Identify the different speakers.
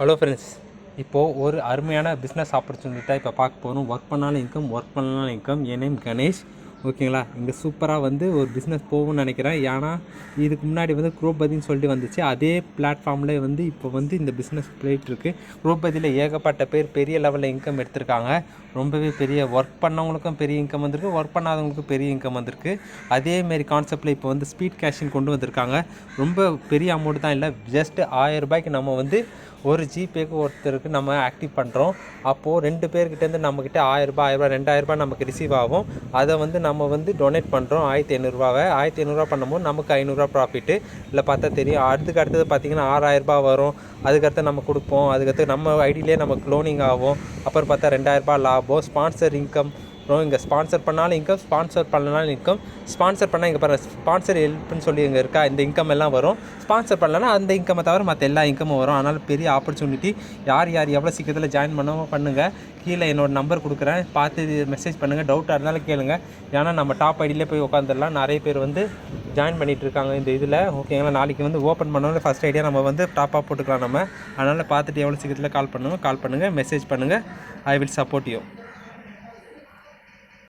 Speaker 1: Hello friends, இப்போது ஒரு அருமையான பிஸ்னஸ் ஆப்பர்ச்சுனிட்டி இப்போ பார்க்க போகிறோம். ஒர்க் பண்ணாலும் இன்கம். என் நேம் கணேஷ். ஓகேங்களா, இங்கே சூப்பராக ஒரு பிஸ்னஸ் போகும்னு நினைக்கிறேன். ஏன்னா இதுக்கு முன்னாடி குரோபதின்னு சொல்லிட்டு வந்துச்சு. அதே பிளாட்ஃபார்மில் இப்போ இந்த பிஸ்னஸ் போயிட்டுருக்கு. குரோபதியில் ஏகப்பட்ட பேர் பெரிய லெவலில் இன்கம் எடுத்திருக்காங்க. ரொம்பவே பெரிய ஒர்க் பண்ணவங்களுக்கும் பெரிய இன்கம் வந்திருக்கு, ஒர்க் பண்ணாதவங்களுக்கும் பெரிய இன்கம் வந்திருக்கு. அதேமாரி கான்செப்டில் இப்போ ஸ்பீட் கேஷின் கொண்டு வந்திருக்காங்க. ரொம்ப பெரிய அமௌண்ட் தான் இல்லை, ஜஸ்ட் 1000 ரூபாய்க்கு நம்ம ஒரு ஜிபேக்கு ஒருத்தருக்கு நம்ம ஆக்டிவ் பண்ணுறோம். அப்போது 2 பேர்கிட்டேருந்து நம்மக்கிட்ட 1000 ரூபாய் 2000 நமக்கு ரிசீவ் ஆகும். அதை நம்ம டொனேட் பண்ணுறோம். 1500 பண்ணும்போது நமக்கு 500 ப்ராஃபிட்டு இல்லை பார்த்தா தெரியும். அடுத்தது பார்த்திங்கன்னா 6000 ரூபாய் வரும். அதுக்கடுத்து நம்ம கொடுப்போம். அதுக்கடுத்து நம்ம ஐடியிலே நமக்கு க்ளோனிங் ஆகும். அப்புறம் பார்த்தா 2000 ரூபாய் லாபம். Sponsor income. இங்கே ஸ்பான்சர் பண்ணாலும் இன்கம், ஸ்பான்சர் பண்ணனாலும் இன்கம். ஸ்பான்சர் பண்ணால் இங்கே பாருங்கள், ஸ்பான்சர் ஹெல்ப்னு சொல்லி இங்கே இருக்கா, இந்த இன்கம் எல்லாம் வரும். ஸ்பான்சர் பண்ணலன்னா அந்த இன்கம்மை தவிர மற்ற எல்லா இன்கமும் வரும். அதனால் பெரிய ஆப்பர்ச்சுனிட்டி. யார் எவ்வளோ சீக்கிரத்தில் ஜாயின் பண்ணுங்கள். கீழே என்னோடய நம்பர் கொடுக்குறேன், பார்த்து மெசேஜ் பண்ணுங்கள். டவுட்டாக இருந்தாலும் கேளுங்க. ஏன்னா நம்ம டாப் ஐடியிலே போய் உட்காந்துடலாம். நிறைய பேர் ஜாயின் பண்ணிகிட்டு இருக்காங்க இந்த இதில். ஓகேங்களா, நாளைக்கு ஓப்பன் பண்ணோன்னு ஃபஸ்ட் ஐடியா நம்ம டாப்பாக போட்டுக்கலாம் நம்ம. அதனால் பார்த்துட்டு எவ்வளோ சீக்கிரத்தில் கால் பண்ணுங்கள், மெசேஜ் பண்ணுங்கள். I will support you.